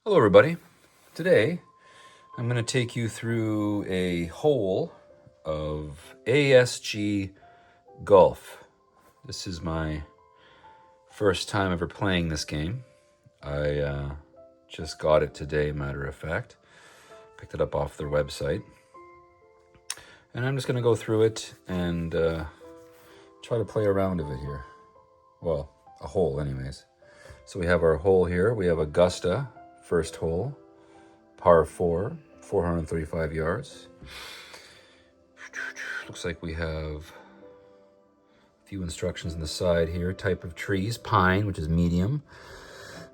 Hello everybody. Today I'm going to take you through a hole of ASG Golf. This is my first time ever playing this game. I just got it today, matter of fact. Picked it up off their website. And I'm just going to go through it and try to play a round of it here. Well, a hole anyways. So we have our hole here. We have Augusta, first hole. Par 4, 435 yards. Looks like we have a few instructions on the side here. Type of trees, pine, which is medium.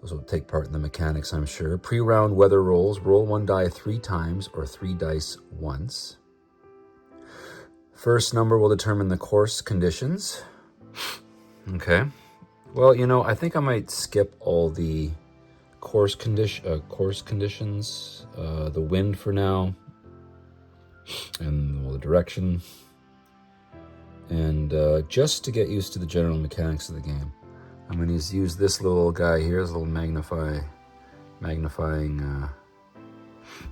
Those will take part in the mechanics, I'm sure. Pre-round weather rolls. Roll one die 3 times or 3 dice once. First number will determine the course conditions. Okay. Well, you know, I think I might skip all the course conditions, the wind for now, and the direction, and just to get used to the general mechanics of the game. I'm going to use this little guy here, this little magnifying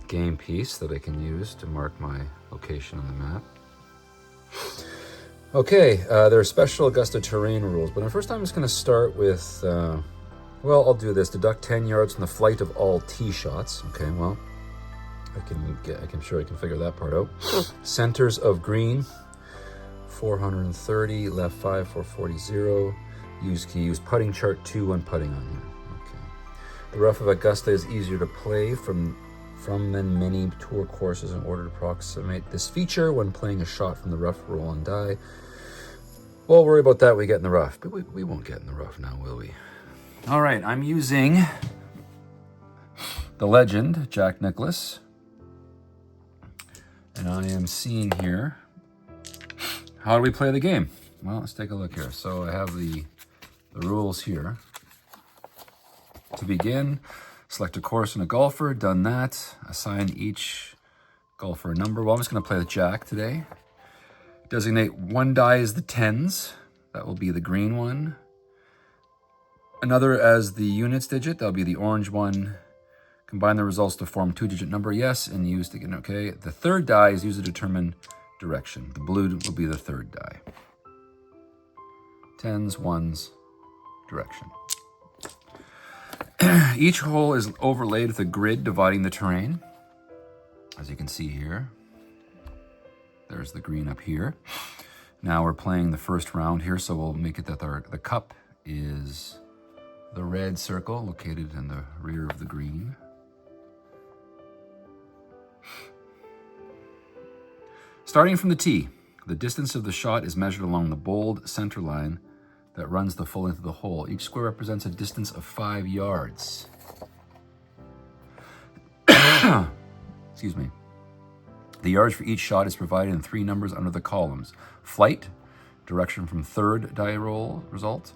game piece that I can use to mark my location on the map. Okay, there are special Augusta terrain rules, but first I'm just going to start with well, I'll do this. Deduct 10 yards from the flight of all tee shots. Okay, well, I'm sure I can figure that part out. Centers of green, 430, left 5, 440. Use putting chart 2 when putting on here. Okay. The rough of Augusta is easier to play from than many tour courses in order to approximate this feature when playing a shot from the rough, roll and die. We'll worry about that when we get in the rough, but we won't get in the rough now, will we? All right, I'm using the legend, Jack Nicklaus. And I am seeing here, how do we play the game? Well, let's take a look here. So I have the rules here. To begin, select a course and a golfer, done that. Assign each golfer a number. Well, I'm just gonna play the Jack today. Designate one die as the 10s. That will be the green one. Another as the units digit, that'll be the orange one. Combine the results to form 2-digit number, yes, and use again, okay. The third die is used to determine direction. The blue will be the third die. 10s, 1s, direction. Each hole is overlaid with a grid dividing the terrain. As you can see here, there's the green up here. Now we're playing the first round here, so we'll make it that the cup is the red circle located in the rear of the green. Starting from the tee, the distance of the shot is measured along the bold center line that runs the full length of the hole. Each square represents a distance of 5 yards. Excuse me. The yards for each shot is provided in 3 numbers under the columns. Flight, direction from third die roll result,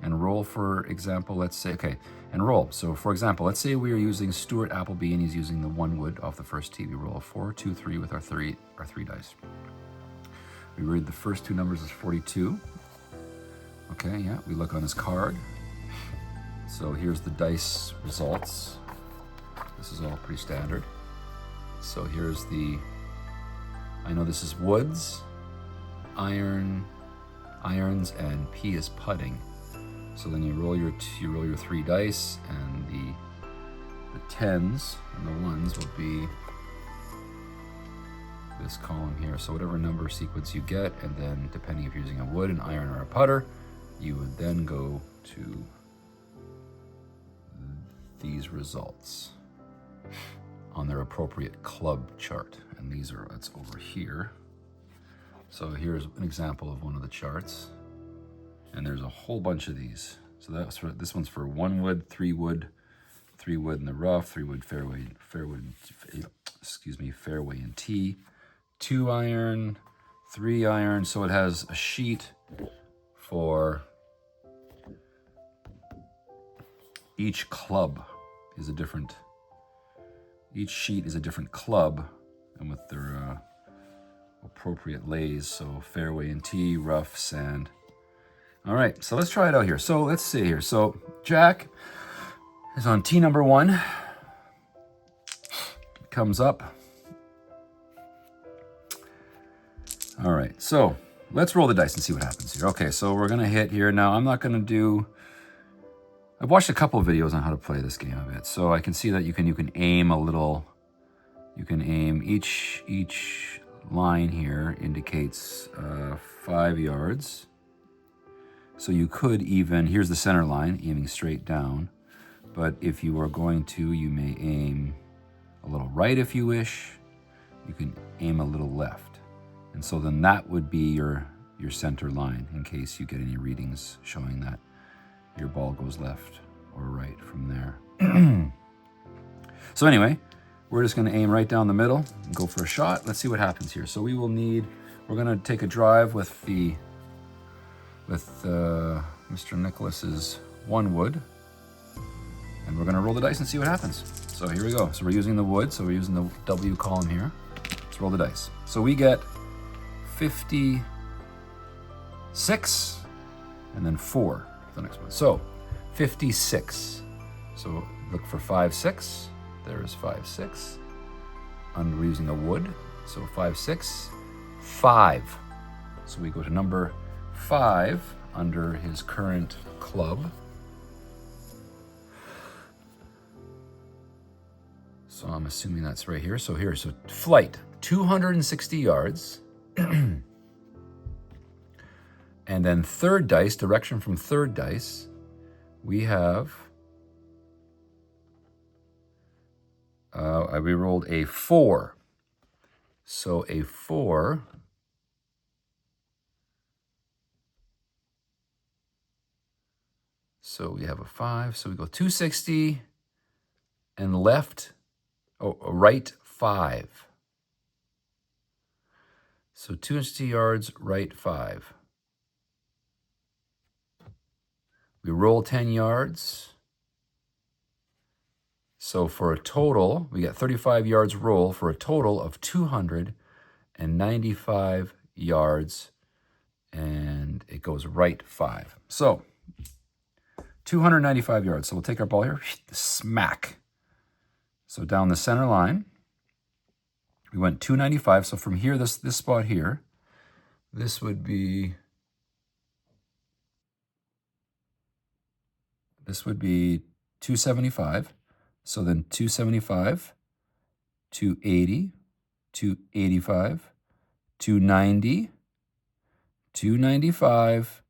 and roll, for example, let's say, okay, and roll. So for example, let's say we are using Stuart Appleby and he's using the 1 wood off the first tee. We roll a 4, 2, 3 with our three dice. We read the first 2 numbers as 42. Okay, yeah, we look on his card. So here's the dice results. This is all pretty standard. So here's I know this is woods, irons, and P is putting. So then you roll your 3 dice, and the 10s and the 1s will be this column here. So whatever number sequence you get, and then depending if you're using a wood, an iron, or a putter, you would then go to these results on their appropriate club chart. And that's over here. So here's an example of one of the charts. And there's a whole bunch of these. So this one's for 1 wood, 3 wood, 3 wood in the rough, 3 wood fairway and tee, 2 iron, 3 iron. So it has a sheet for each club is a different. Each sheet is a different club, and with their appropriate lays. So fairway and tee, rough, sand. All right, so let's try it out here. So let's see here. So Jack is on tee number 1. comes up. All right, so let's roll the dice and see what happens here. Okay, so we're gonna hit here. Now I'm not gonna do, I've watched a couple of videos on how to play this game a bit, so I can see that you can aim a little, you can aim each line here indicates 5 yards. So you could even, here's the center line, aiming straight down. But if you are going to, you may aim a little right if you wish. You can aim a little left. And so then that would be your center line in case you get any readings showing that your ball goes left or right from there. So anyway, we're just gonna aim right down the middle and go for a shot. Let's see what happens here. So we will need, we're gonna take a drive with Mr. Nicholas's 1 wood, and we're gonna roll the dice and see what happens. So here we go. So we're using the wood, so we're using the W column here. Let's roll the dice. So we get 56, and then 4 for the next one. So 56. So look for 5, 6. There is 5, 6. And we're using the wood. So 5, 6, 5. So we go to number 5 under his current club. So I'm assuming that's right here. So here's a flight, 260 yards. And then third dice, direction from third dice, we have, we rolled a 4. So a 4, so we have a 5, so we go 260 and left, right 5. So 260 yards, right 5. We roll 10 yards. So for a total, we got 35 yards roll for a total of 295 yards, and it goes right 5. So 295 yards. So we'll take our ball here, smack. So down the center line, we went 295. So from here, this spot here, this would be 275. So then 275, 280, 285, 290, 295,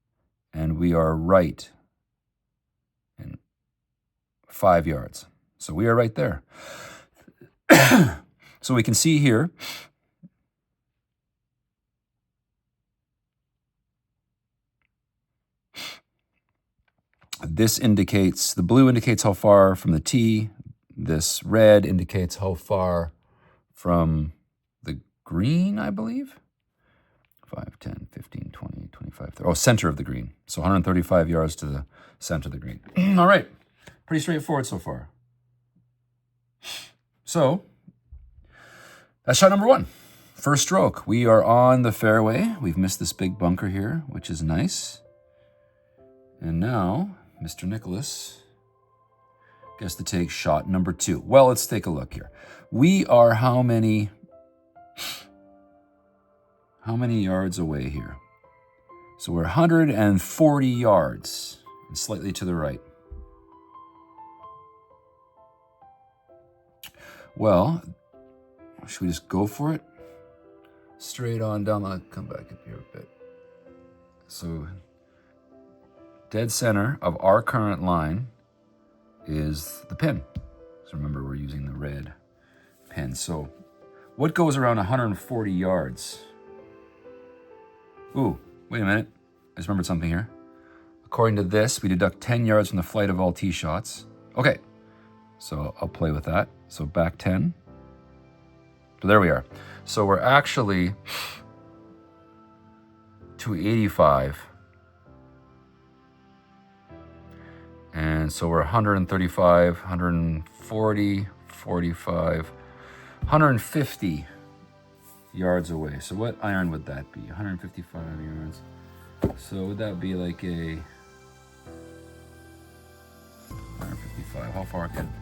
and we are right in 5 yards. So we are right there. So we can see here, this indicates, the blue indicates how far from the tee. This red indicates how far from the green, I believe. 5, 10, 15, 20, 25, 30. Oh, center of the green. So 135 yards to the center of the green. All right. Pretty straightforward so far. So that's shot number 1. First stroke. We are on the fairway. We've missed this big bunker here, which is nice. And now Mr. Nicholas gets to take shot number 2. Well, let's take a look here. We are how many yards away here? So we're 140 yards and slightly to the right. Well, should we just go for it? Straight on down the, come back up here a bit. So dead center of our current line is the pin. So remember, we're using the red pin. So what goes around 140 yards? Ooh, wait a minute. I just remembered something here. According to this, we deduct 10 yards from the flight of all tee shots. Okay, so I'll play with that. So back 10. So there we are. So we're actually 285. And so we're 135, 140, 45, 150 yards away. So what iron would that be? 155 yards. So would that be like a 155? How far can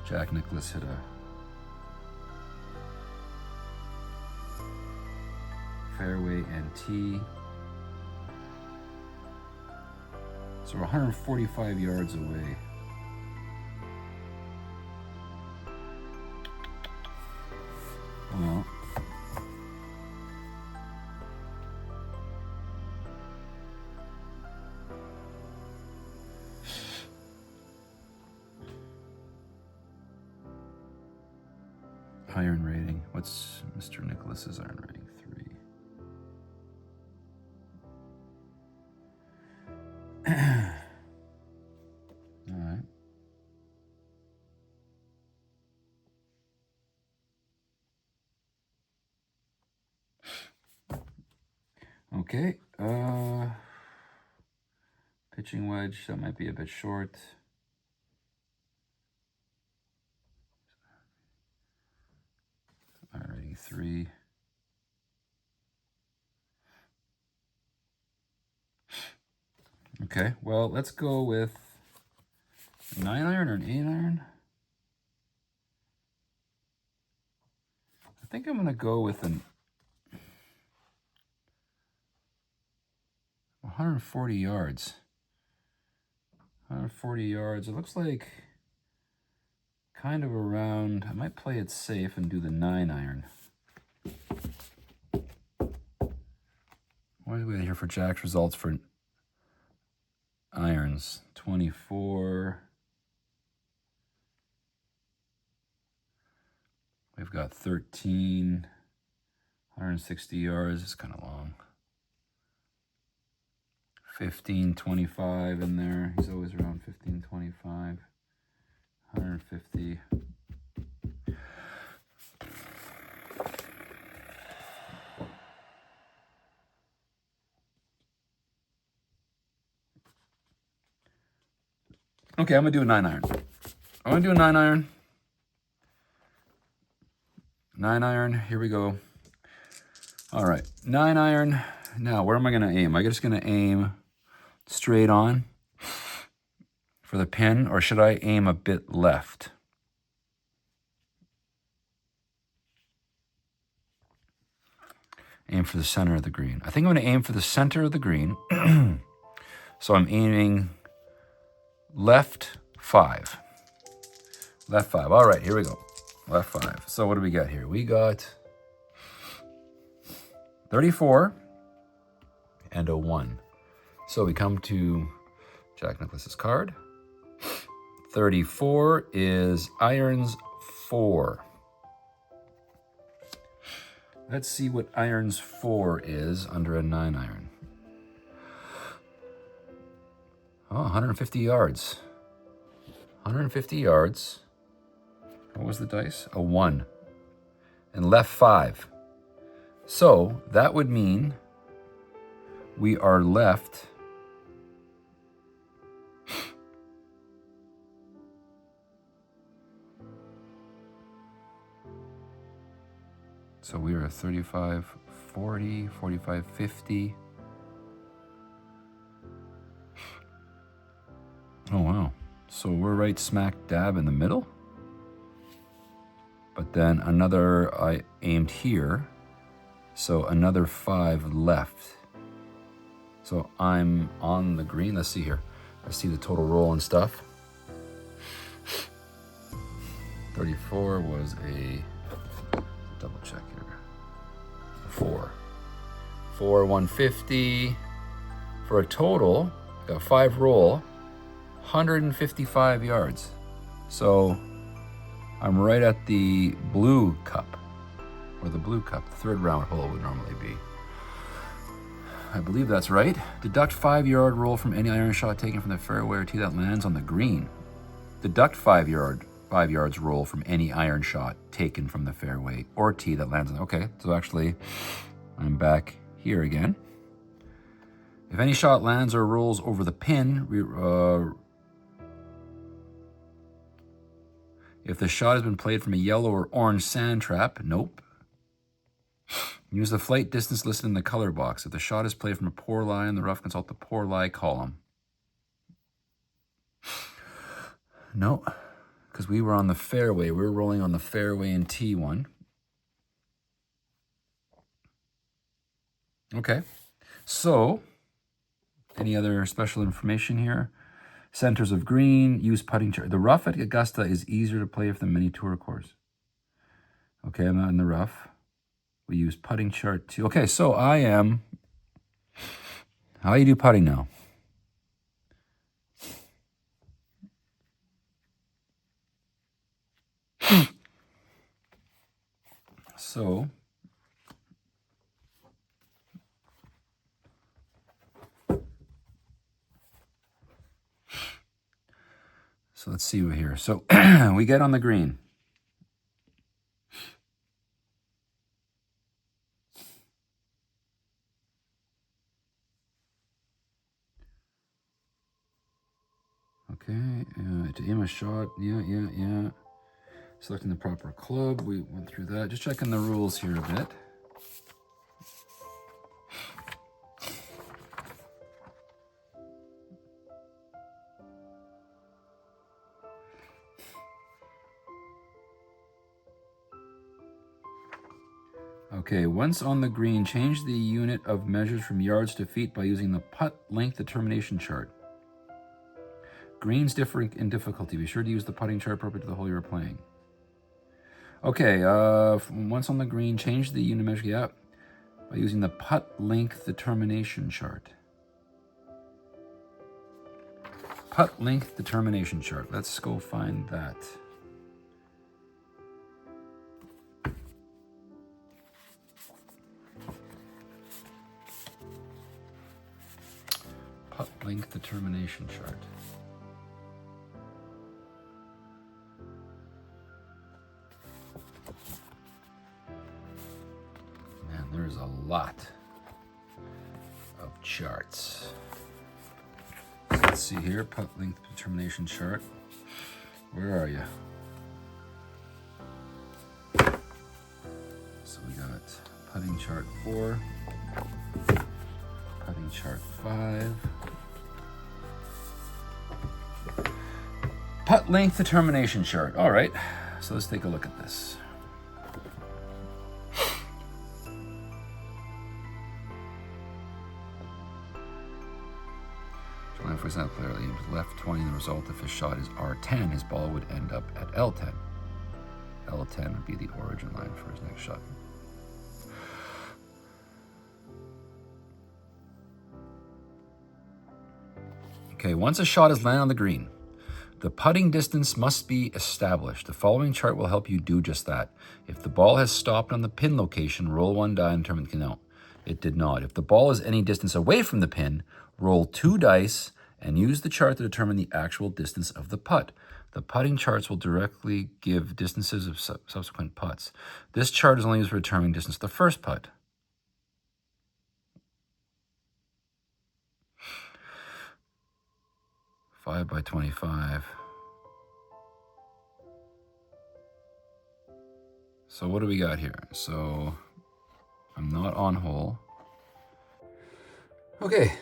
Jack Nicklaus hit a fairway and tee. So we're 145 yards away. Well, iron rating. What's Mr. Nicholas's iron rating? 3. All right. Okay. Pitching wedge, that might be a bit short. Iron rating 3. Okay, well, let's go with a 9 iron or an 8 iron. I think I'm going to go with an 140 yards. 140 yards. It looks like kind of around. I might play it safe and do the 9 iron. What are we here for Jack's results for irons? 24. We've got 13. 160 yards. It's kind of long. 15, 25 in there. He's always around 15, 25. 150. Okay, I'm going to do a 9 iron. I'm going to do a 9 iron. 9 iron. Here we go. All right, 9 iron. Now, where am I going to aim? Am I just going to aim straight on for the pin, or should I aim a bit left? Aim for the center of the green. I think I'm going to aim for the center of the green. So I'm aiming left 5. Left 5. All right, here we go. Left 5. So what do we got here? We got 34 and a 1. So we come to Jack Nicklaus's card. 34 is irons 4. Let's see what irons 4 is under a 9 iron. Oh, 150 yards. 150 yards. What was the dice? A 1. And left 5. So that would mean we are left so we are 35, 40, 45, 50. Oh, wow. So we're right smack dab in the middle. But then another, I aimed here. So another 5 left. So I'm on the green. Let's see here. Let's see the total roll and stuff. 34 was a, double check here. 4. 150 for a total, got 5 roll, 155 yards. So I'm right at the blue cup, or the blue cup, the 3rd round hole would normally be. I believe that's right. Deduct 5-yard roll from any iron shot taken from the fairway or tee that lands on the green. Deduct 5 yards roll from any iron shot taken from the fairway or tee that lands on. Okay, so actually, I'm back here again. If any shot lands or rolls over the pin, if the shot has been played from a yellow or orange sand trap, nope. Use the flight distance listed in the color box. If the shot is played from a poor lie in the rough, consult the poor lie column. No, because we were on the fairway. We were rolling on the fairway in T1. Okay, so any other special information here? Centers of green, use putting chart. The rough at Augusta is easier to play than many tour courses. Okay, I'm not in the rough. We use putting chart 2. Okay, so I am... How do you do putting now? So let's see here. So we get on the green. Okay, to aim a shot, yeah. Selecting the proper club, we went through that. Just checking the rules here a bit. Okay, once on the green, change the unit of measures from yards to feet by using the putt length determination chart. Greens differ in difficulty. Be sure to use the putting chart appropriate to the hole you're playing. Okay, once on the green, change the unit measure by using the putt length determination chart. Putt length determination chart. Let's go find that. Putt length determination chart. Man, there's a lot of charts. So let's see here, putt length determination chart. Where are you? So we got putting chart 4, putting chart 5. Putt length determination chart. All right, so let's take a look at this. For example, player aims left 20, and the result if his shot is R10, his ball would end up at L10. L10 would be the origin line for his next shot. Okay, once a shot is landed on the green, the putting distance must be established. The following chart will help you do just that. If the ball has stopped on the pin location, roll one die and determine the no. It did not. If the ball is any distance away from the pin, roll 2 dice and use the chart to determine the actual distance of the putt. The putting charts will directly give distances of subsequent putts. This chart is only used for determining distance of the first putt. Five by 25. So what do we got here? So I'm not on hole. Okay,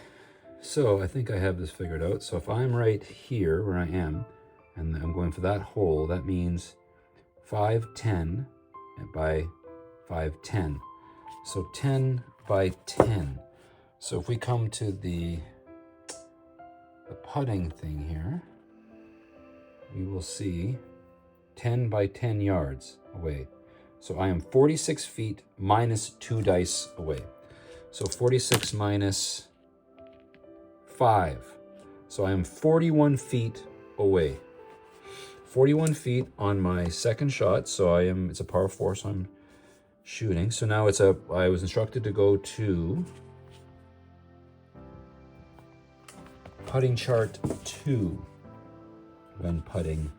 so I think I have this figured out. So if I'm right here where I am, and I'm going for that hole, that means 510 by 510. So 10 by 10. So if we come to the putting thing here, we will see 10 by 10 yards away. So I am 46 feet minus 2 dice away. So 46 minus 5. So I am 41 feet away. 41 feet on my second shot. So it's a par 4, so I'm shooting. So now I was instructed to go to putting chart 2 when putting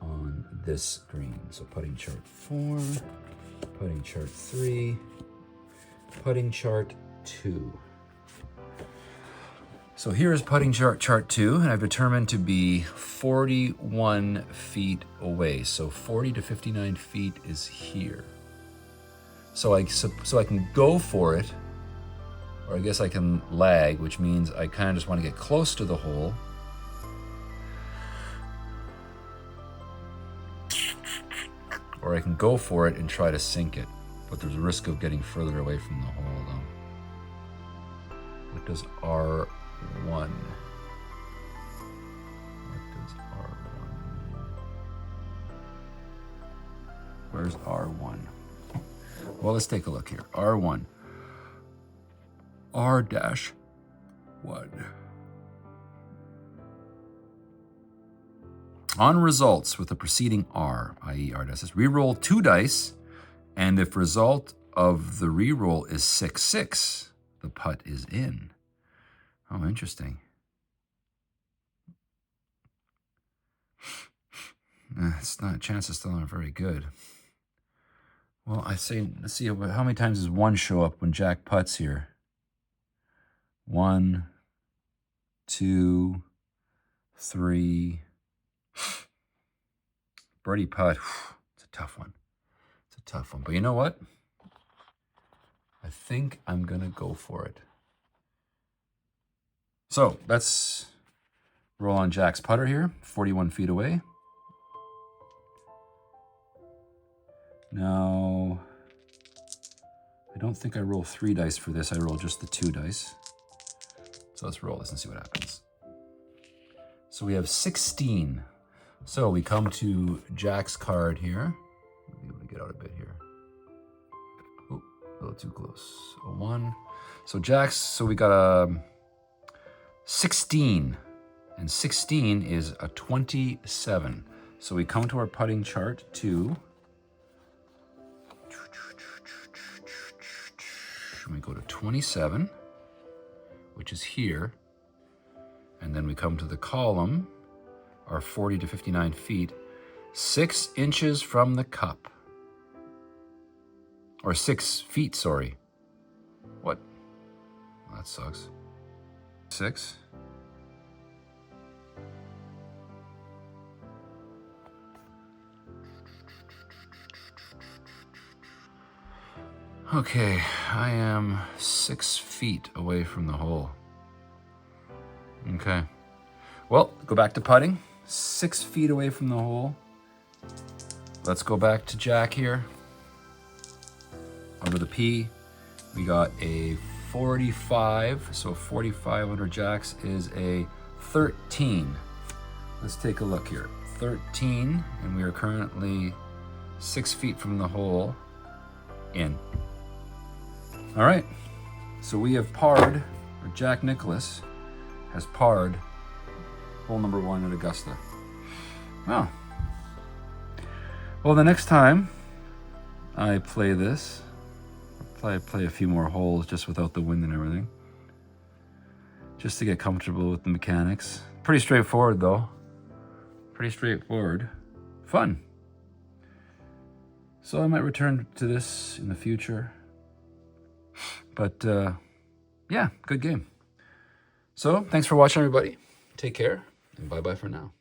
on this green. So putting chart 4, putting chart 3, putting chart 2. So here is putting chart 2, and I've determined to be 41 feet away. So 40 to 59 feet is here. So I can go for it, or I guess I can lag, which means I kind of just want to get close to the hole. Or I can go for it and try to sink it, but there's a risk of getting further away from the hole though. does R1? What does R1 mean? Where's R1? Well, let's take a look here. R1. R-1. On results with the preceding R, i.e. R dash, re-roll 2 dice, and if result of the re-roll is 6-6, the putt is in. Oh, interesting. It's not, chances still aren't very good. Well, I say, let's see, how many times does 1 show up when Jack putts here? 1, 2, 3. Birdie putt. It's a tough one. It's a tough one. But you know what? I think I'm going to go for it. So let's roll on Jack's putter here, 41 feet away. Now, I don't think I roll 3 dice for this. I roll just the 2 dice. So let's roll this and see what happens. So we have 16. So we come to Jack's card here. I'll be able to get out a bit here. Oh, a little too close. A 1. So Jack's, so we got a 16. And 16 is a 27. So we come to our putting chart to, we go to 27, which is here. And then we come to the column, our 40 to 59 feet, 6 inches from the cup. Or 6 feet, sorry. What? Well, that sucks. 6. Okay, I am 6 feet away from the hole. Okay. Well, go back to putting. 6 feet away from the hole. Let's go back to Jack here. Under the P, we got a 45. So 45 under Jack's is a 13. Let's take a look here. 13, and we are currently 6 feet from the hole. In. All right. So we have parred, or Jack Nicklaus has parred hole number 1 at Augusta. Oh. Well, the next time I play this, I'll play a few more holes just without the wind and everything, just to get comfortable with the mechanics. Pretty straightforward, though. Pretty straightforward. Fun. So I might return to this in the future. But, yeah, good game. So, thanks for watching, everybody. Take care, and bye-bye for now.